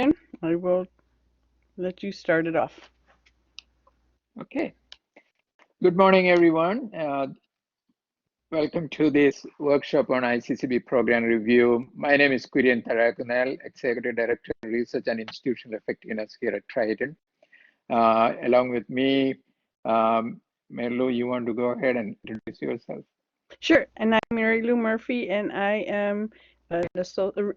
Kurian. I will let you start it off. Okay. Good morning, everyone. Welcome to this workshop on ICCB program review. My name is Kurian Tharakunnel, Executive Director of Research and Institutional Effectiveness here at Triton. Along with me, Marilou, you want to go ahead and introduce yourself? Sure. And I'm Marilou Murphy, and I am a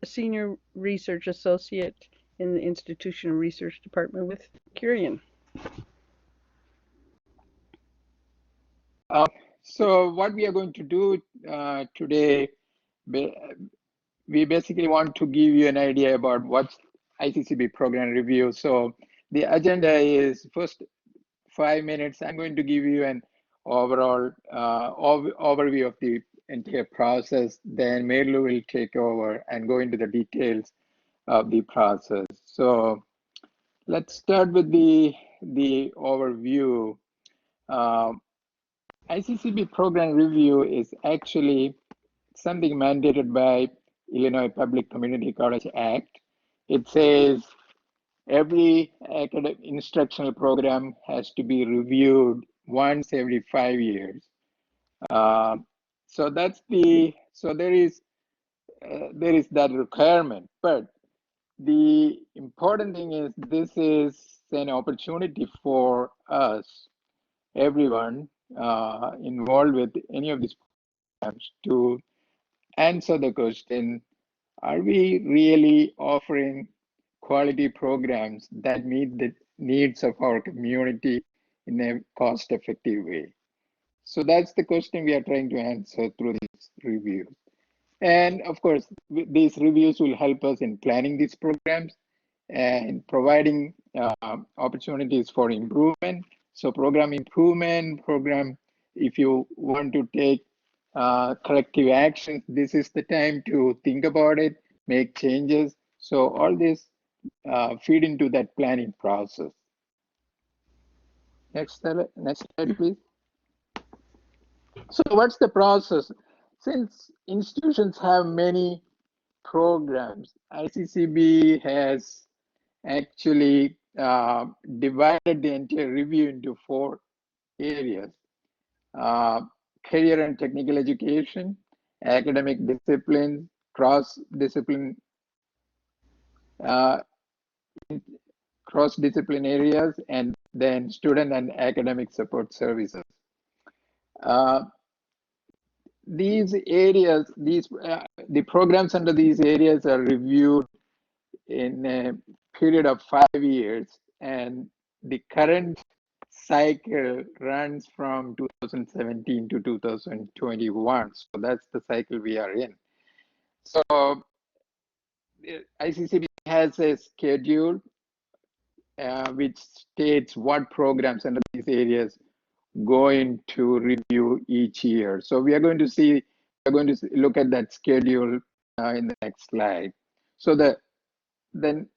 Senior Research Associate in the Institutional Research Department with Kurian. So what we are going to do today, we basically want to give you an idea about what's ICCB program review. So the agenda is first 5 minutes. I'm going to give you an overall overview of the entire process. Then Marilou will take over and go into the details of the process. So let's start with the overview. ICCB program review is actually something mandated by Illinois Public Community College Act. It says every academic instructional program has to be reviewed once every 5 years. So that's there is that requirement. But the important thing is this is an opportunity for us, everyone involved with any of these programs, to answer the question: are we really offering quality programs that meet the needs of our community in a cost-effective way? So that's the question we are trying to answer through these reviews. And of course, these reviews will help us in planning these programs and providing opportunities for improvement. So program improvement, if you want to take corrective actions, this is the time to think about it, make changes. So all this feed into that planning process. Next slide, please. So what's the process? Since institutions have many programs, ICCB has actually divided the entire review into 4 areas: career and technical education, academic discipline, cross-discipline areas, and then student and academic support services. These areas, the programs under these areas are reviewed in a period of 5 years, and the current cycle runs from 2017 to 2021. So that's the cycle we are in. So ICCB has a schedule which states what programs under these areas going to review each year. So we're going to look at that schedule in the next slide. So then,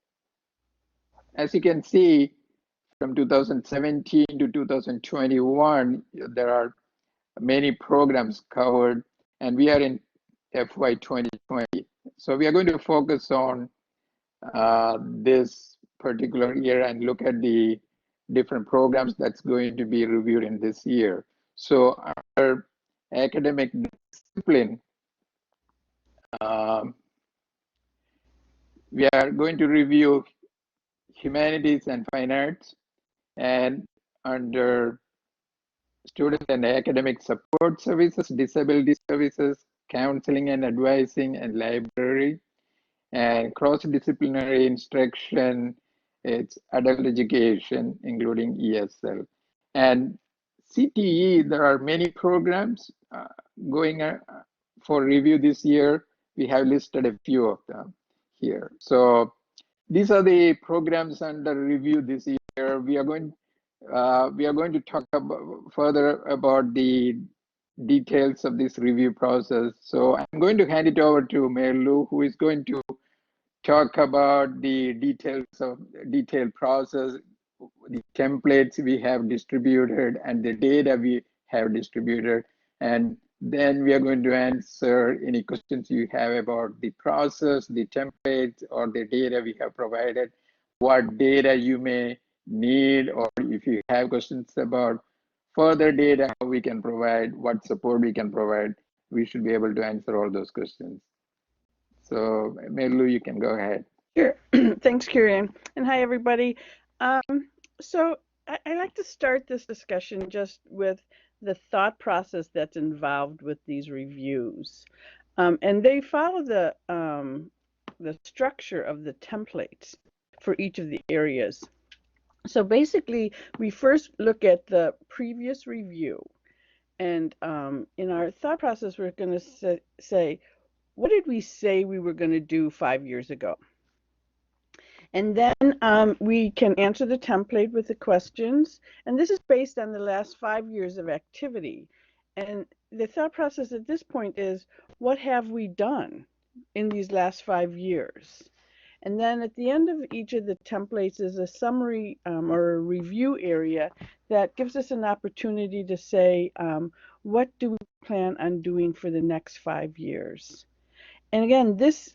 as you can see, from 2017 to 2021, there are many programs covered, and we are in FY 2020. So we are going to focus on this particular year and look at the different programs that's going to be reviewed in this year. So our academic discipline, we are going to review humanities and fine arts, and under student and academic support services, disability services, counseling and advising, and library, and cross-disciplinary instruction, it's adult education, including ESL. And CTE, there are many programs going for review this year. We have listed a few of them here. So these are the programs under review this year. We are going to talk further about the details of this review process. So I'm going to hand it over to Marilou, who is going to talk about the detailed process, the templates we have distributed, and the data we have distributed. And Then we are going to answer any questions you have about the process, the templates, or the data we have provided, what data you may need, or if you have questions about further data, how we can provide, what support we can provide, we should be able to answer all those questions. So Marilou, you can go ahead. Sure. Thanks, Kurian. And hi, everybody. So I like to start this discussion just with the thought process that's involved with these reviews. And they follow the structure of the templates for each of the areas. So basically, we first look at the previous review. And in our thought process, we're going to say, what did we say we were going to do 5 years ago? And then we can answer the template with the questions. And this is based on the last 5 years of activity. And the thought process at this point is, what have we done in these last 5 years? And then at the end of each of the templates is a summary or a review area that gives us an opportunity to say, what do we plan on doing for the next 5 years? And again, this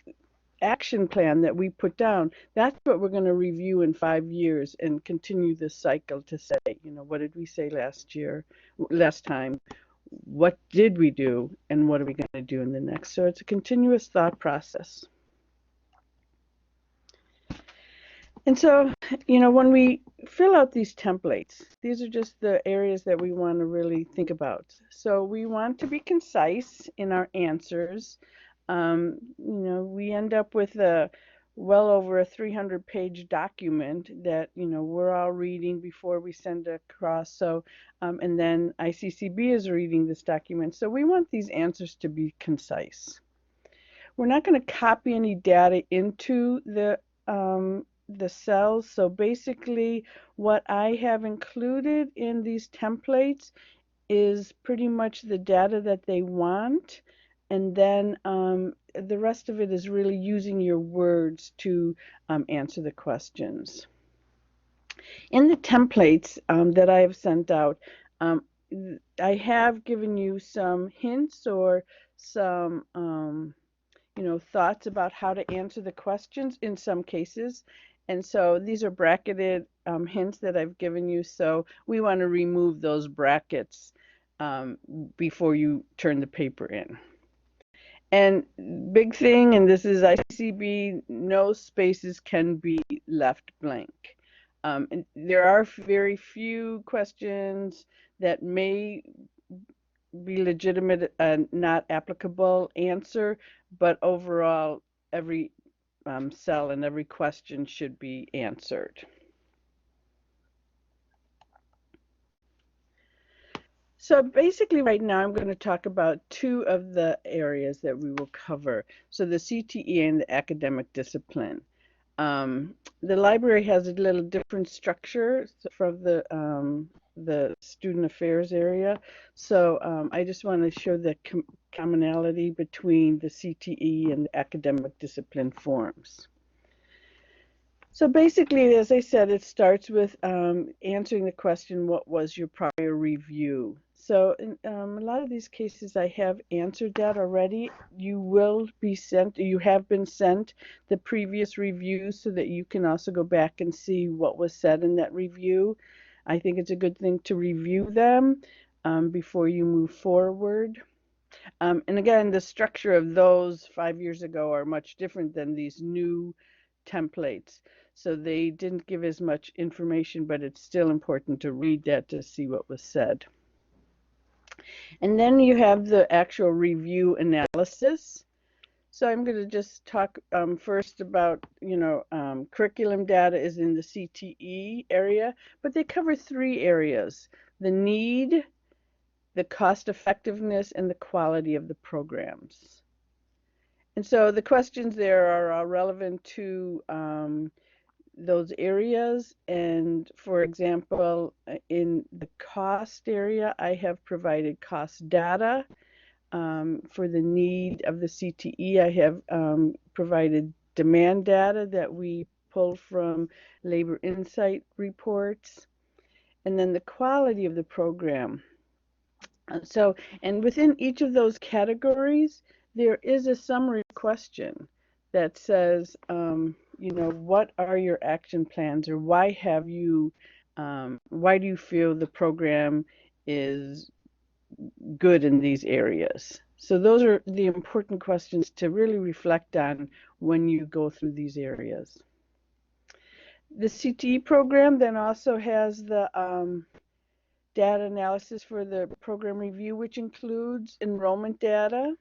action plan that we put down, that's what we're going to review in 5 years and continue this cycle to say, what did we say last time? What did we do? And what are we going to do in the next? So it's a continuous thought process. And so, when we fill out these templates, these are just the areas that we want to really think about. So we want to be concise in our answers. We end up with well over a 300-page document that, we're all reading before we send it across. So, and then ICCB is reading this document. So we want these answers to be concise. We're not going to copy any data into the cells. So basically what I have included in these templates is pretty much the data that they want. And then the rest of it is really using your words to answer the questions. In the templates that I have sent out, I have given you some hints or some thoughts about how to answer the questions in some cases. And so these are bracketed hints that I've given you. So we want to remove those brackets before you turn the paper in. And big thing, and this is ICCB, no spaces can be left blank. And there are very few questions that may be legitimate and not applicable answer, but overall, every cell and every question should be answered. So basically right now I'm going to talk about two of the areas that we will cover. So the CTE and the academic discipline. The library has a little different structure from the student affairs area. So I just want to show the commonality between the CTE and the academic discipline forms. So basically, as I said, it starts with answering the question, what was your prior review? So in a lot of these cases, I have answered that already. You have been sent the previous review so that you can also go back and see what was said in that review. I think it's a good thing to review them before you move forward. And again, the structure of those 5 years ago are much different than these new templates. So they didn't give as much information, but it's still important to read that to see what was said. And then you have the actual review analysis. So I'm going to just talk first about, curriculum data is in the CTE area, but they cover three areas: the need, the cost effectiveness, and the quality of the programs. And so the questions there are relevant to those areas. And for example, in the cost area, I have provided cost data. For the need of the CTE, I have provided demand data that we pulled from labor insight reports. And then the quality of the program. And within each of those categories, there is a summary question that says, what are your action plans, or why do you feel the program is good in these areas? So those are the important questions to really reflect on when you go through these areas. The CTE program then also has the data analysis for the program review, which includes enrollment data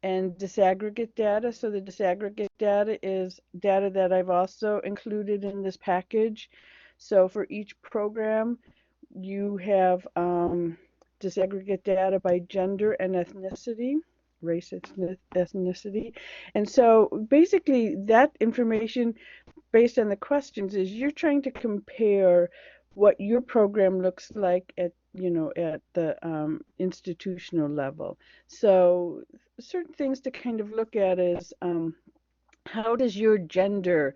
and disaggregate data. So the disaggregate data is data that I've also included in this package. So for each program, you have disaggregate data by gender and ethnicity, race, ethnicity. And so basically that information based on the questions is you're trying to compare what your program looks like at at the institutional level. So certain things to kind of look at is how does your gender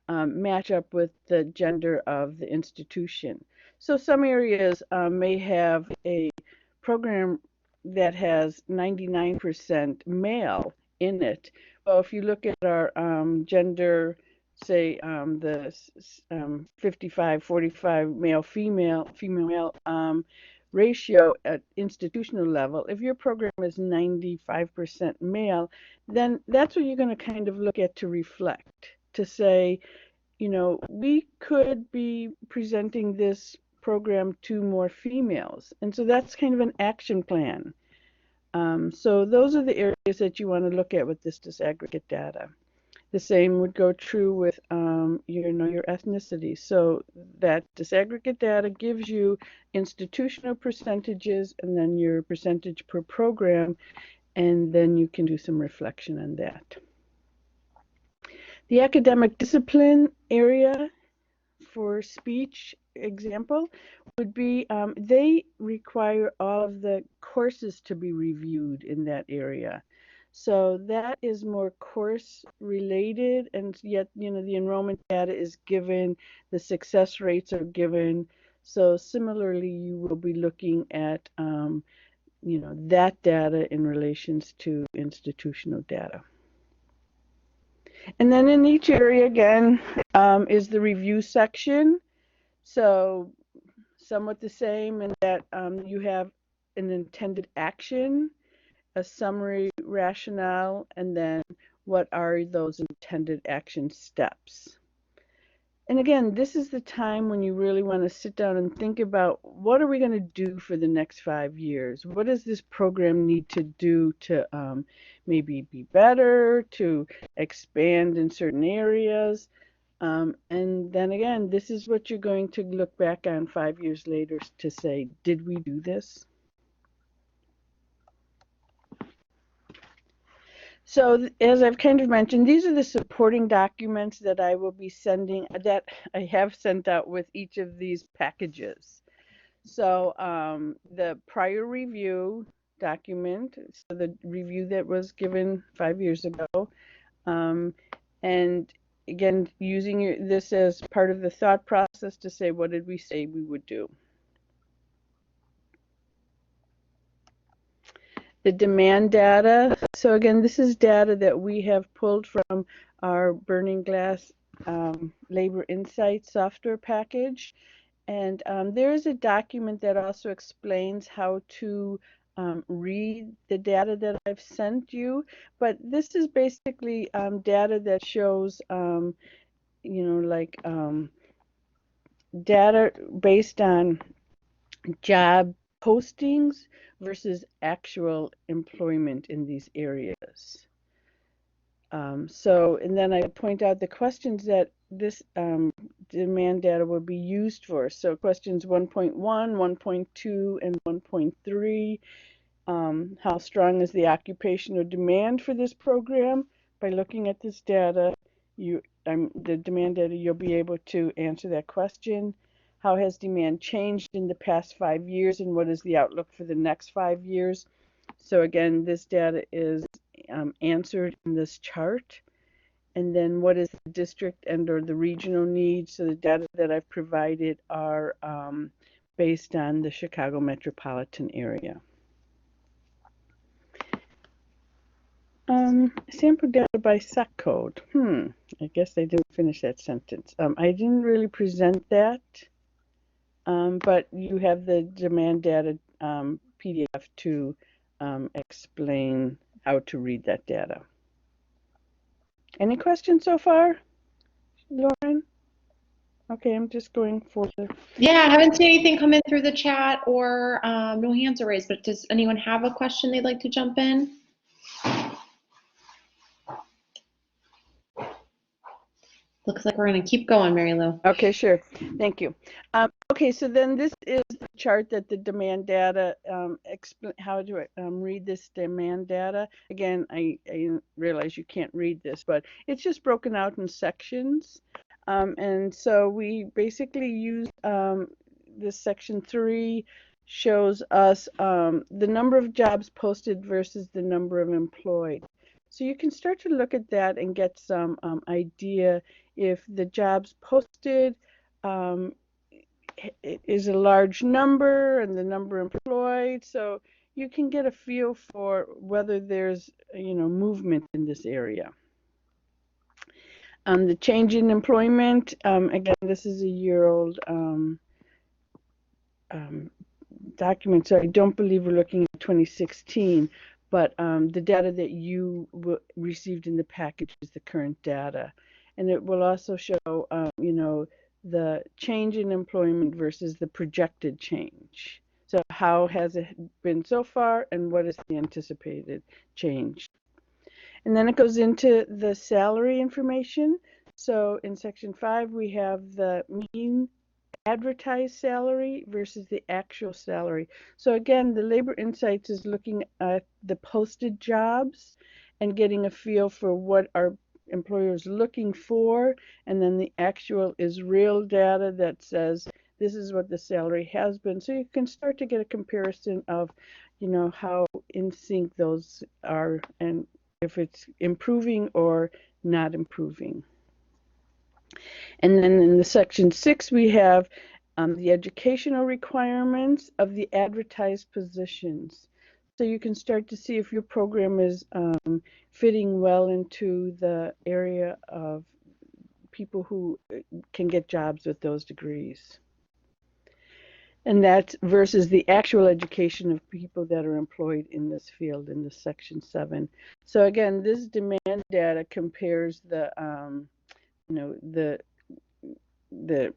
match up with the gender of the institution? So some areas may have a program that has 99% male in it. Well, if you look at our gender, say the 55-45 male female male ratio at institutional level, if your program is 95% male, then that's what you're going to kind of look at to reflect, to say, we could be presenting this program to more females. And so that's kind of an action plan. So those are the areas that you want to look at with this disaggregate data. The same would go true with your ethnicity. So that disaggregate data gives you institutional percentages and then your percentage per program, and then you can do some reflection on that. The academic discipline area for speech example would be they require all of the courses to be reviewed in that area. So that is more course related, and yet the enrollment data is given, the success rates are given. So similarly, you will be looking at that data in relations to institutional data. And then in each area again is the review section. So somewhat the same in that you have an intended action, a summary rationale, and then what are those intended action steps. And again, this is the time when you really want to sit down and think about what are we going to do for the next 5 years? What does this program need to do to maybe be better, to expand in certain areas? And then again, this is what you're going to look back on 5 years later to say, did we do this? So as I've kind of mentioned, these are the supporting documents that I will be sending, that I have sent out with each of these packages. So the prior review document, so the review that was given 5 years ago, and again, using this as part of the thought process to say, what did we say we would do? The demand data. So again, this is data that we have pulled from our Burning Glass Labor Insights software package. And there is a document that also explains how to read the data that I've sent you. But this is basically data that shows, data based on job postings versus actual employment in these areas. And then I point out the questions that this demand data will be used for. So questions 1.1, 1.2, and 1.3. How strong is the occupational demand for this program? By looking at this data, the demand data, you'll be able to answer that question. How has demand changed in the past 5 years, and what is the outlook for the next 5 years? So again, this data is answered in this chart. And then what is the district and or the regional needs? So the data that I've provided are based on the Chicago metropolitan area. Sample data by SEC code. I guess I didn't finish that sentence. I didn't really present that, but you have the demand data PDF to explain how to read that data. Any questions so far, Lauren? Okay, I'm just going for the... Yeah, I haven't seen anything come in through the chat or no hands are raised, but does anyone have a question they'd like to jump in? Looks like we're going to keep going, Marilou. Okay, sure. Thank you. Okay, so then this is the chart that the demand data, how to read this demand data. Again, I realize you can't read this, but it's just broken out in sections. And so we basically use this section 3 shows us the number of jobs posted versus the number of employed. So you can start to look at that and get some idea if the jobs posted is a large number and the number employed. So you can get a feel for whether there's, movement in this area. The change in employment, again, this is a year-old document, so I don't believe we're looking at 2016, but the data that you received in the package is the current data. And it will also show, the change in employment versus the projected change. So how has it been so far, and what is the anticipated change? And then it goes into the salary information. So in section 5, we have the mean advertised salary versus the actual salary. So again, the Labor Insights is looking at the posted jobs and getting a feel for what our employers looking for, and then the actual is real data that says this is what the salary has been. So you can start to get a comparison of, how in sync those are and if it's improving or not improving. And then in the section 6, we have the educational requirements of the advertised positions. So you can start to see if your program is fitting well into the area of people who can get jobs with those degrees. And that's versus the actual education of people that are employed in this field in this section 7. So again, this demand data compares the the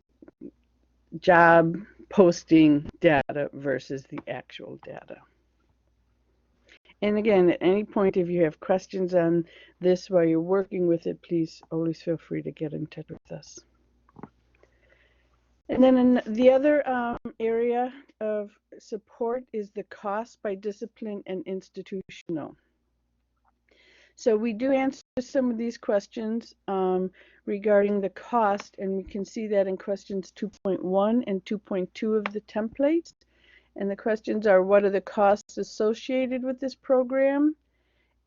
job posting data versus the actual data. And again, at any point, if you have questions on this while you're working with it, please always feel free to get in touch with us. And then in the other area of support is the cost by discipline and institutional. So we do answer some of these questions regarding the cost, and we can see that in questions 2.1 and 2.2 of the templates. And the questions are, what are the costs associated with this program?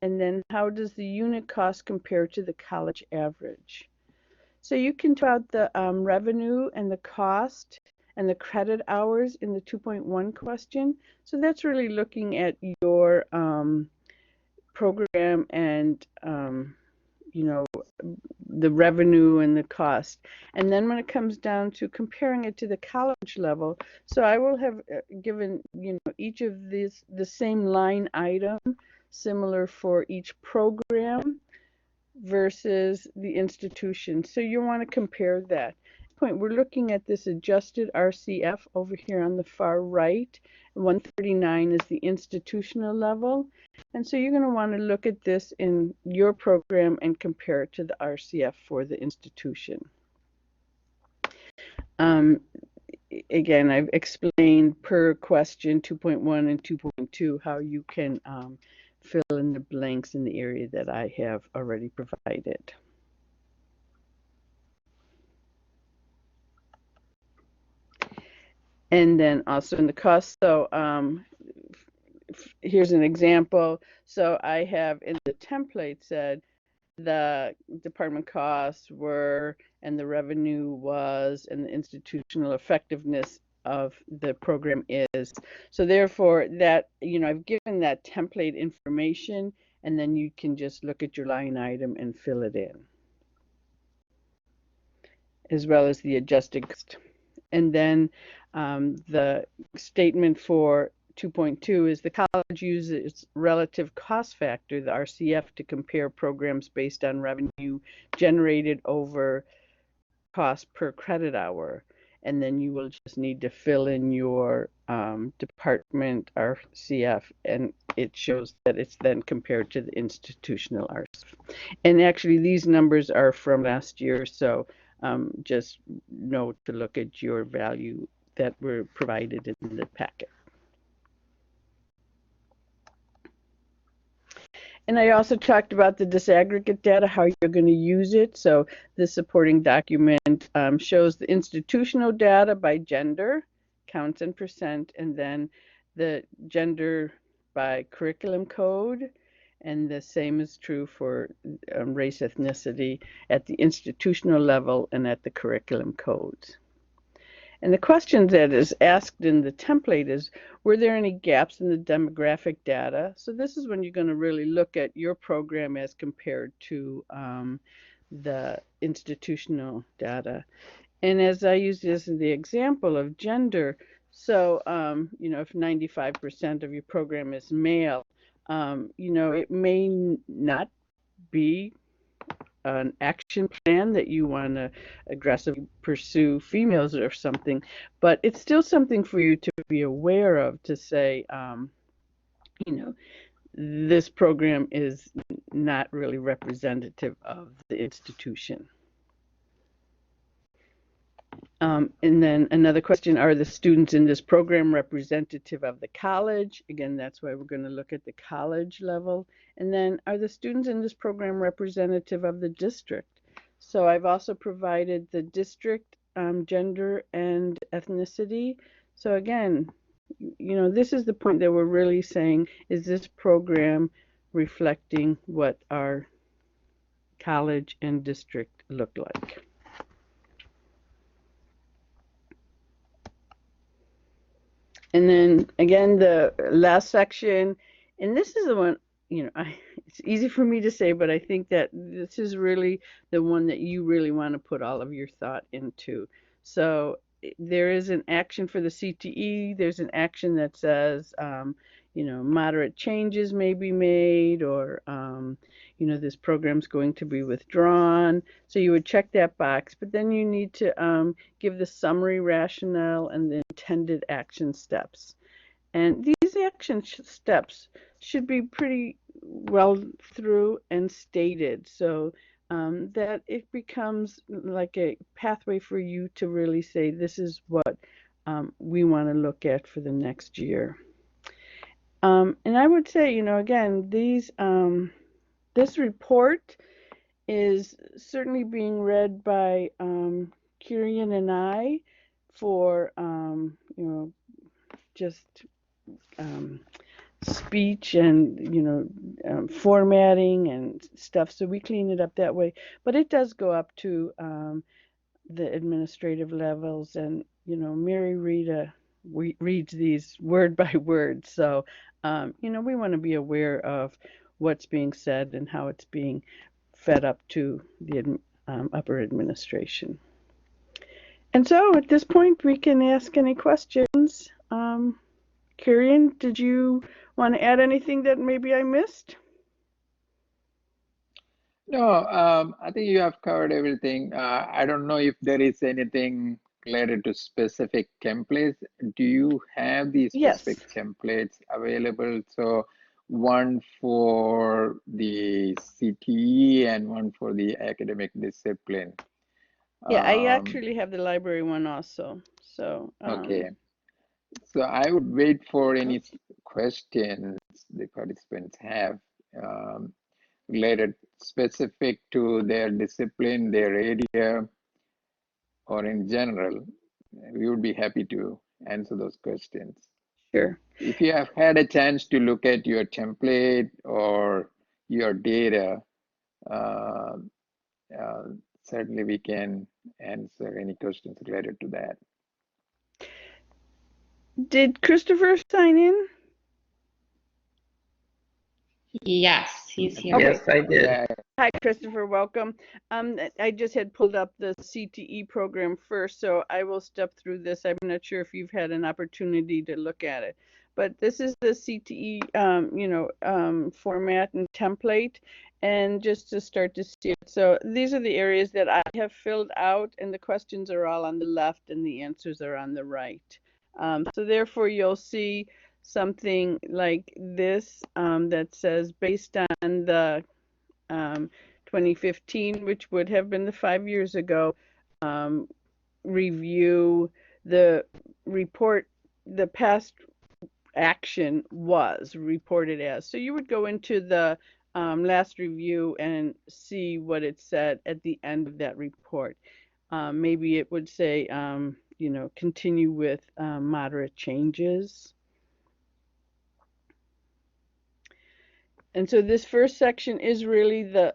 And then how does the unit cost compare to the college average? So you can talk about the revenue and the cost and the credit hours in the 2.1 question. So that's really looking at your program and the revenue and the cost. And then when it comes down to comparing it to the college level, so I will have given each of these the same line item, similar for each program versus the institution. So you want to compare that. We're looking at this adjusted RCF over here on the far right. 139 is the institutional level. And so you're going to want to look at this in your program and compare it to the RCF for the institution. Again, I've explained per question 2.1 and 2.2 how you can fill in the blanks in the area that I have already provided. And then also in the cost, so here's an example. So I have in the template said the department costs were, and the revenue was, and the institutional effectiveness of the program is. So therefore that, I've given that template information, and then you can just look at your line item and fill it in, as well as the adjusted cost. And then the statement for 2.2 is the college uses relative cost factor, the RCF, to compare programs based on revenue generated over cost per credit hour. And then you will just need to fill in your department RCF, and it shows that it's then compared to the institutional RCF. And actually, these numbers are from last year, so just note to look at your value that were provided in the packet. And I also talked about the disaggregate data, how you're going to use it. So the supporting document shows the institutional data by gender, counts in percent, and then the gender by curriculum code. And the same is true for race, ethnicity at the institutional level and at the curriculum codes. And the question that is asked in the template is, were there any gaps in the demographic data? So this is when you're going to really look at your program as compared to the institutional data. And as I use this as the example of gender, so, if 95% of your program is male, it may not be an action plan that you want to aggressively pursue females or something, but it's still something for you to be aware of, to say, this program is not really representative of the institution. And then another question, are the students in this program representative of the college? Again, that's why we're going to look at the college level. And then, are the students in this program representative of the district? So I've also provided the district gender and ethnicity. So again, this is the point that we're really saying, is this program reflecting what our college and district look like? And then again, the last section, and this is the one, it's easy for me to say, but I think that this is really the one that you really want to put all of your thought into. So there is an action for the CTE. There's an action that says, moderate changes may be made, or, this program's going to be withdrawn. So you would check that box, but then you need to give the summary rationale and the intended action steps. And these action steps should be pretty well through and stated, so that it becomes like a pathway for you to really say, this is what we want to look at for the next year. And I would say, again, this report is certainly being read by Kurian and I for, just speech and formatting and stuff. So we clean it up that way. But it does go up to the administrative levels, and Mary Rita reads these word by word. So we want to be aware of what's being said and how it's being fed up to the upper administration. And so at this point, we can ask any questions. Kurian, did you want to add anything that maybe I missed? No, I think you have covered everything. I don't know if there is anything related to specific templates. Do you have these specific templates available? So one for the CTE and one for the academic discipline. Yeah, I actually have the library one also. So okay. So I would wait for any questions the participants have related specific to their discipline, their area, or in general. We would be happy to answer those questions. Sure. If you have had a chance to look at your template or your data, certainly we can answer any questions related to that. Did Christopher sign in? Yes, he's here. Okay. Yes, I did. Yeah, Hi, Christopher, welcome. I just had pulled up the CTE program first, so I will step through this. I'm not sure if you've had an opportunity to look at it, but this is the CTE, format and template, and just to start to see it. So these are the areas that I have filled out, and the questions are all on the left, and the answers are on the right. So therefore, you'll see something like this that says based on the 2015, which would have been the 5 years ago, review the report, the past action was reported as. So you would go into the last review and see what it said at the end of that report. Maybe it would say, continue with moderate changes. And so this first section is really the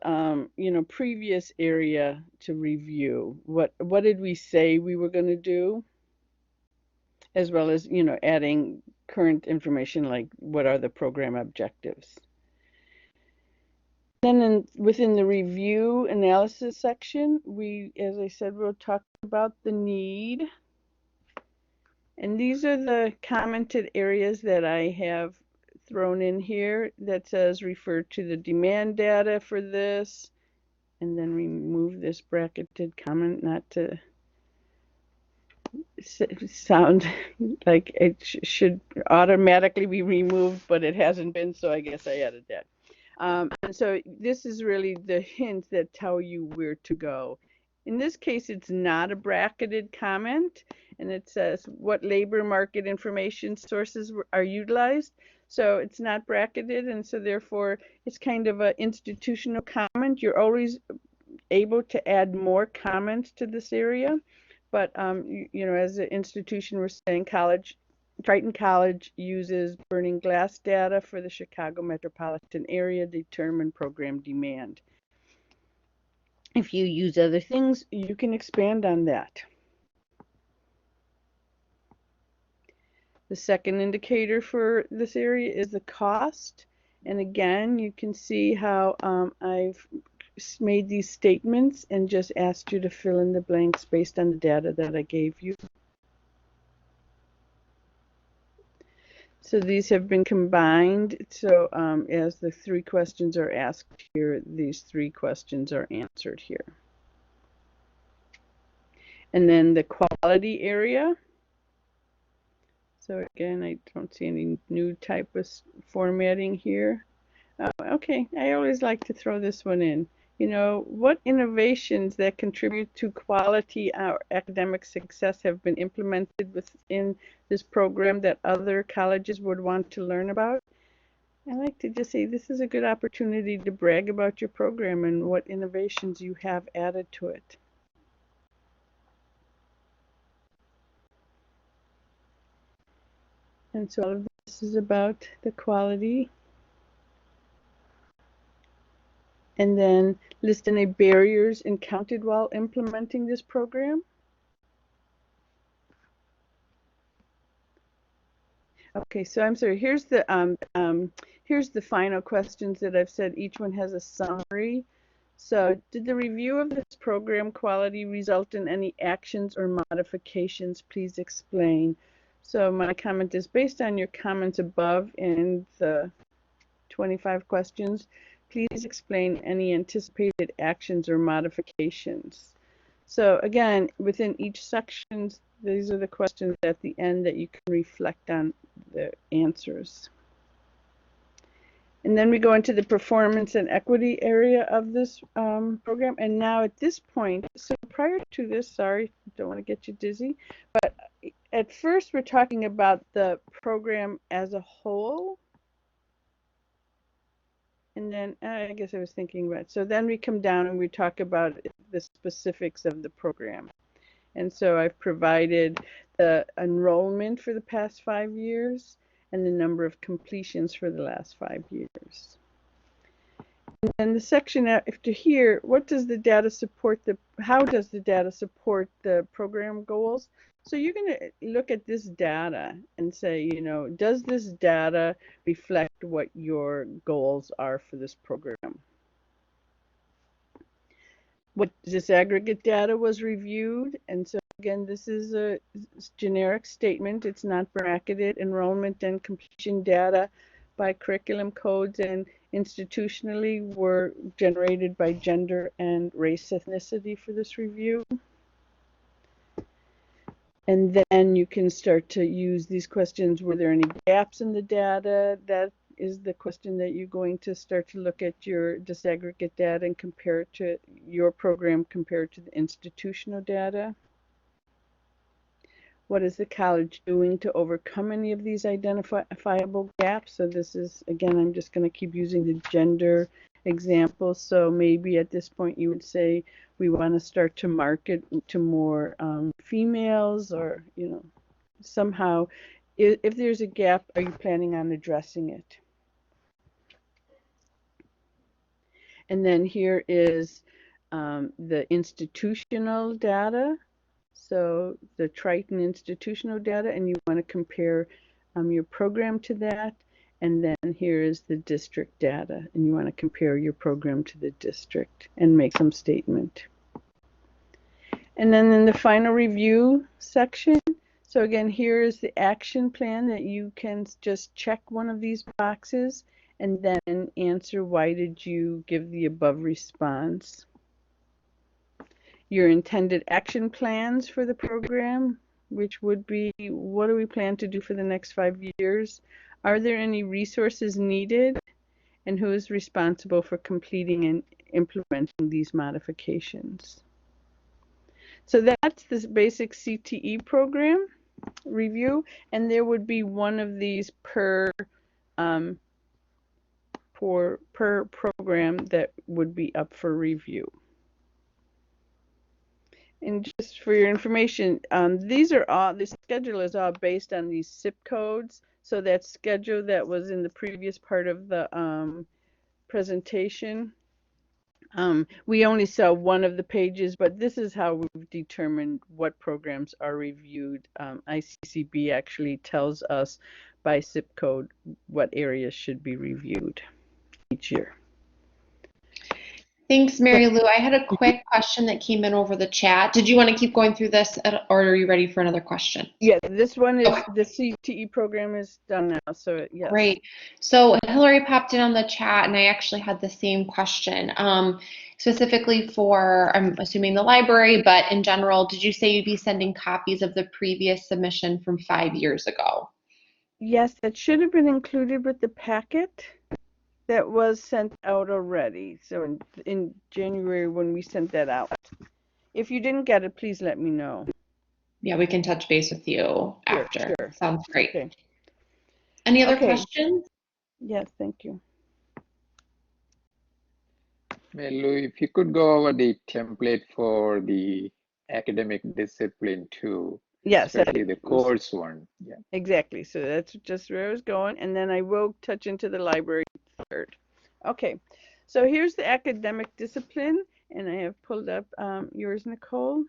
previous area to review. What did we say we were going to do, as well as adding current information like what are the program objectives. Then within the review analysis section, as I said, we'll talk about the need. And these are the commented areas that I have thrown in here that says refer to the demand data for this, and then remove this bracketed comment, not to sound like it should automatically be removed, but it hasn't been, so I guess I added that. And so this is really the hints that tell you where to go. In this case, it's not a bracketed comment, and it says what labor market information sources are utilized. So it's not bracketed, and so therefore it's kind of an institutional comment. You're always able to add more comments to this area, but as an institution, we're saying Triton College uses burning glass data for the Chicago metropolitan area to determine program demand. If you use other things, you can expand on that. The second indicator for this area is the cost. And again, you can see how I've made these statements and just asked you to fill in the blanks based on the data that I gave you. So these have been combined. So as the three questions are asked here, these three questions are answered here. And then the quality area. So again, I don't see any new type of formatting here. Okay, I always like to throw this one in. What innovations that contribute to quality or academic success have been implemented within this program that other colleges would want to learn about? I like to just say this is a good opportunity to brag about your program and what innovations you have added to it. And so all of this is about the quality. And then list any barriers encountered while implementing this program. Okay, so I'm sorry. Here's the final questions that I've said. Each one has a summary. So, did the review of this program quality result in any actions or modifications? Please explain. So, my comment is based on your comments above in the 25 questions. Please explain any anticipated actions or modifications. So again, within each section, these are the questions at the end that you can reflect on the answers. And then we go into the performance and equity area of this program. And now at this point, so prior to this, sorry, don't want to get you dizzy, but at first we're talking about the program as a whole. And then I guess I was thinking about, so then we come down and we talk about the specifics of the program. And so I've provided the enrollment for the past 5 years and the number of completions for the last 5 years. And then the section after here, what does the data support how does the data support the program goals? So you're going to look at this data and say, you know, does this data reflect what your goals are for this program? What disaggregate data was reviewed? And so again, this is a generic statement. It's not bracketed. Enrollment and completion data by curriculum codes and institutionally were generated by gender and race ethnicity for this review. And then you can start to use these questions. Were there any gaps in the data? That is the question that you're going to start to look at your disaggregate data and compare it to your program compared to the institutional data. What is the college doing to overcome any of these identifiable gaps? So this is, again, I'm just going to keep using the gender example. So maybe at this point you would say we want to start to market to more females, or, you know, somehow, if there's a gap, are you planning on addressing it? And then here is the institutional data. So the Triton institutional data, and you want to compare your program to that. And then here is the district data, and you want to compare your program to the district and make some statement. And then in the final review section, so again, here is the action plan that you can just check one of these boxes and then answer why did you give the above response. Your intended action plans for the program, which would be, what do we plan to do for the next 5 years? Are there any resources needed? And who is responsible for completing and implementing these modifications? So that's this basic CTE program review, and there would be one of these per program that would be up for review. And just for your information, these are all, the schedule is all based on these zip codes. So that schedule that was in the previous part of the presentation, we only saw one of the pages, but this is how we've determined what programs are reviewed. ICCB actually tells us by zip code what areas should be reviewed each year. Thanks, Marilou. I had a quick question that came in over the chat. Did you want to keep going through this, or are you ready for another question? Yeah, this one is, the CTE program is done now, so yes. Great. So Hillary popped in on the chat, and I actually had the same question. Specifically for, I'm assuming the library, but in general, did you say you'd be sending copies of the previous submission from 5 years ago? Yes, that should have been included with the packet that was sent out already. So in January when we sent that out. If you didn't get it, please let me know. Yeah, we can touch base with you after. Sure. Sounds great. Okay. Any other questions? Yes, thank you. Marilou, if you could go over the template for the academic discipline too. Yes, especially the course one. Yeah. Exactly. So that's just where I was going, and then I will touch into the library third. Okay. So here's the academic discipline, and I have pulled up yours, Nicole.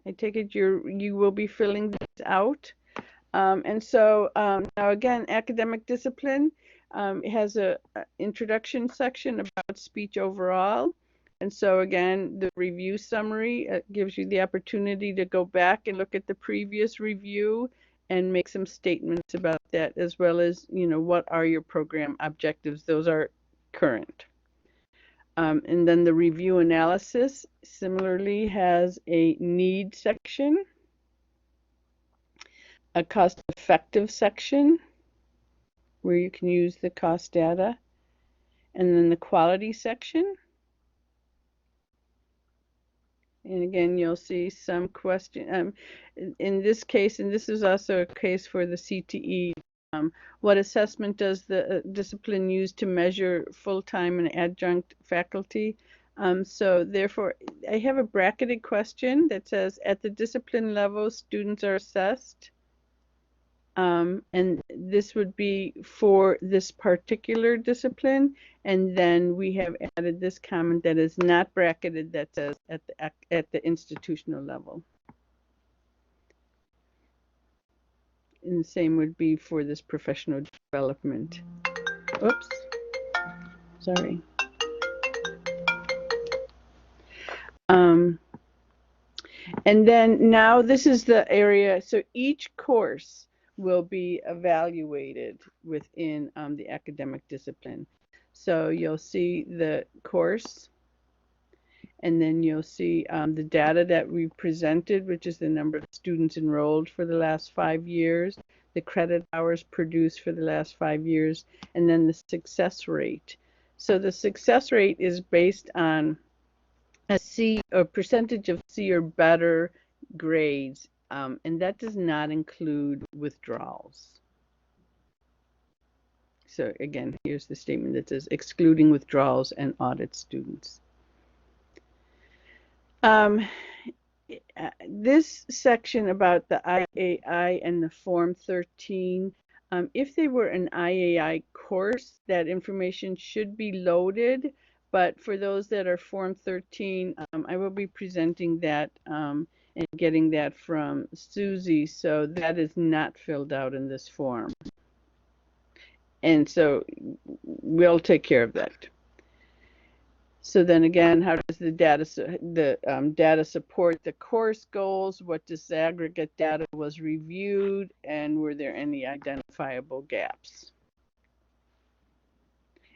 I take it you will be filling this out. And so now again, academic discipline has a introduction section about speech overall. And so again, the review summary gives you the opportunity to go back and look at the previous review and make some statements about that, as well as, you know, what are your program objectives? Those are current. And then the review analysis similarly has a need section, a cost-effective section where you can use the cost data, and then the quality section. And again, you'll see some question. In this case, and this is also a case for the CTE, what assessment does the discipline use to measure full-time and adjunct faculty? So therefore, I have a bracketed question that says, at the discipline level, students are assessed. And this would be for this particular discipline. And then we have added this comment that is not bracketed that says at the institutional level. And the same would be for this professional development. Oops, sorry. And then now this is the area, so each course will be evaluated within the academic discipline. So you'll see the course, and then you'll see the data that we presented, which is the number of students enrolled for the last 5 years, the credit hours produced for the last 5 years, and then the success rate. So the success rate is based on a percentage of C or better grades, and that does not include withdrawals. So again, here's the statement that says excluding withdrawals and audit students. This section about the IAI and the Form 13, if they were an IAI course, that information should be loaded. But for those that are Form 13, I will be presenting that and getting that from Susie. So that is not filled out in this form. And so we'll take care of that. So then again, how does the data support the course goals? What disaggregate data was reviewed, and were there any identifiable gaps?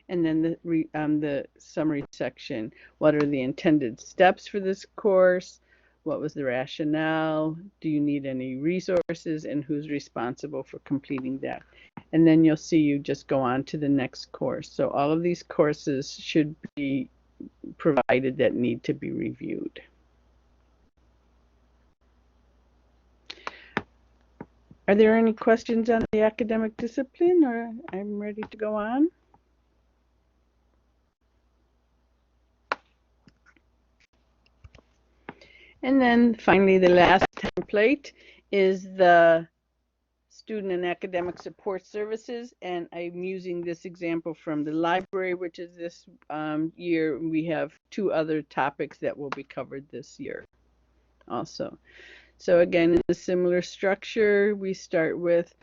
And then the summary section. What are the intended steps for this course? What was the rationale? Do you need any resources, and who's responsible for completing that? And then you'll see you just go on to the next course. So all of these courses should be provided that need to be reviewed. Are there any questions on the academic discipline, or I'm ready to go on? And then finally, the last template is the student and academic support services, and I'm using this example from the library, which is this year. We have 2 other topics that will be covered this year also. So again, in a similar structure, we start with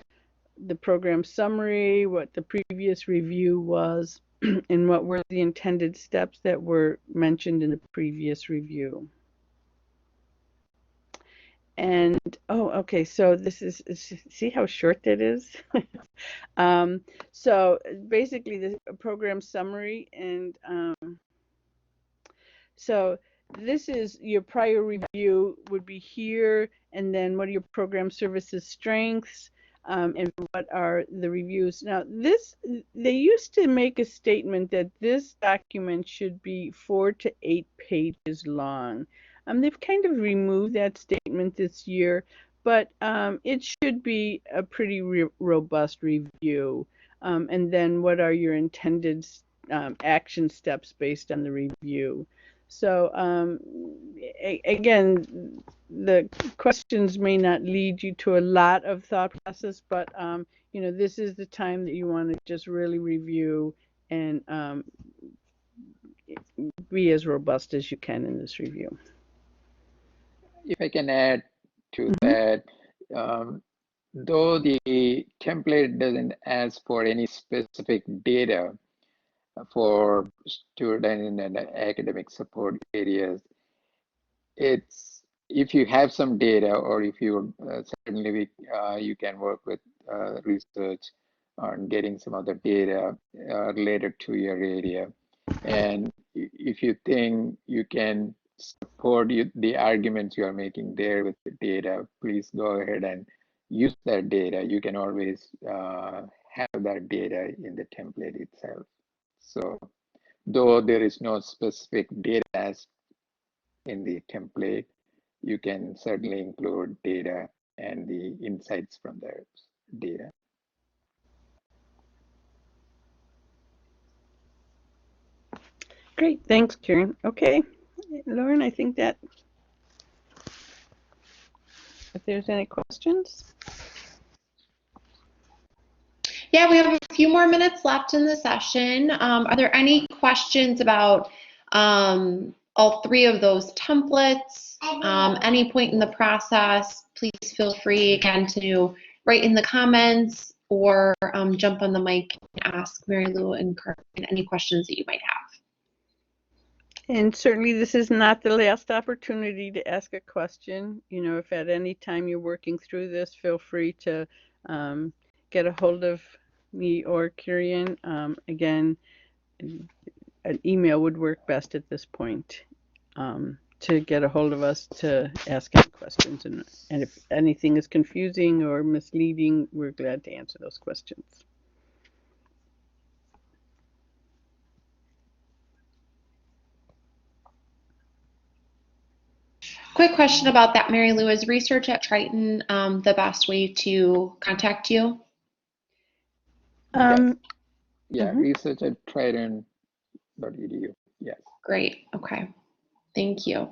the program summary, what the previous review was, and what were the intended steps that were mentioned in the previous review. And okay, so this is, see how short that is? So basically the program summary, and so this is your prior review would be here, and then what are your program services strengths, and what are the reviews. Now they used to make a statement that this document should be 4 to 8 pages long. They've kind of removed that statement this year, but it should be a pretty robust review. And then what are your intended action steps based on the review? So again, the questions may not lead you to a lot of thought process, but you know, this is the time that you want to just really review and be as robust as you can in this review. If I can add to that, though the template doesn't ask for any specific data for student and academic support areas, it's, if you have some data, or if you certainly you can work with research on getting some of the data related to your area. And if you think you can support the arguments you are making there with the data, please go ahead and use that data. You can always have that data in the template itself. So though there is no specific data as in the template, you can certainly include data and the insights from the data. Great, thanks, Karen. Okay, Lauren, I think that if there's any questions. Yeah, we have a few more minutes left in the session. Are there any questions about all three of those templates? Any point in the process, please feel free again to write in the comments or jump on the mic and ask Marilou and Kurian any questions that you might have. And certainly this is not the last opportunity to ask a question. You know, if at any time you're working through this, feel free to get a hold of me or Kurian. Again, an email would work best at this point to get a hold of us to ask any questions. And if anything is confusing or misleading, we're glad to answer those questions. Quick question about that, Marilou. Is research at Triton the best way to contact you? Yes. Yeah, Mm-hmm. research at triton.edu. Yes. Great. Okay. Thank you.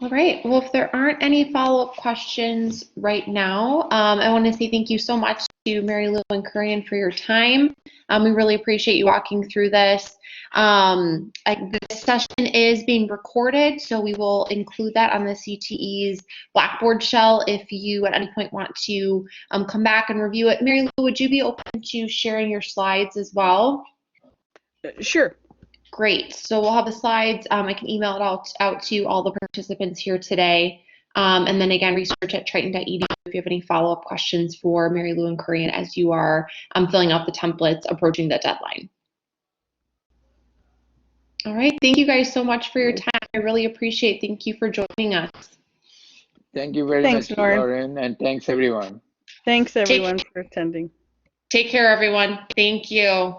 All right. Well, if there aren't any follow-up questions right now, I want to say thank you so much to Marilou and Kurian for your time. We really appreciate you walking through this. This session is being recorded, so we will include that on the CTE's Blackboard shell if you at any point want to come back and review it. Marilou, would you be open to sharing your slides as well? Sure. Great. So we'll have the slides. I can email it out to all the participants here today. And then again, research at triton.edu if you have any follow-up questions for Marilou and Kurian as you are filling out the templates approaching the deadline. All right. Thank you guys so much for your time. I really appreciate it. Thank you for joining us. Thank you very much, Lauren, and thanks everyone. Thanks everyone for attending. Take care, everyone. Thank you.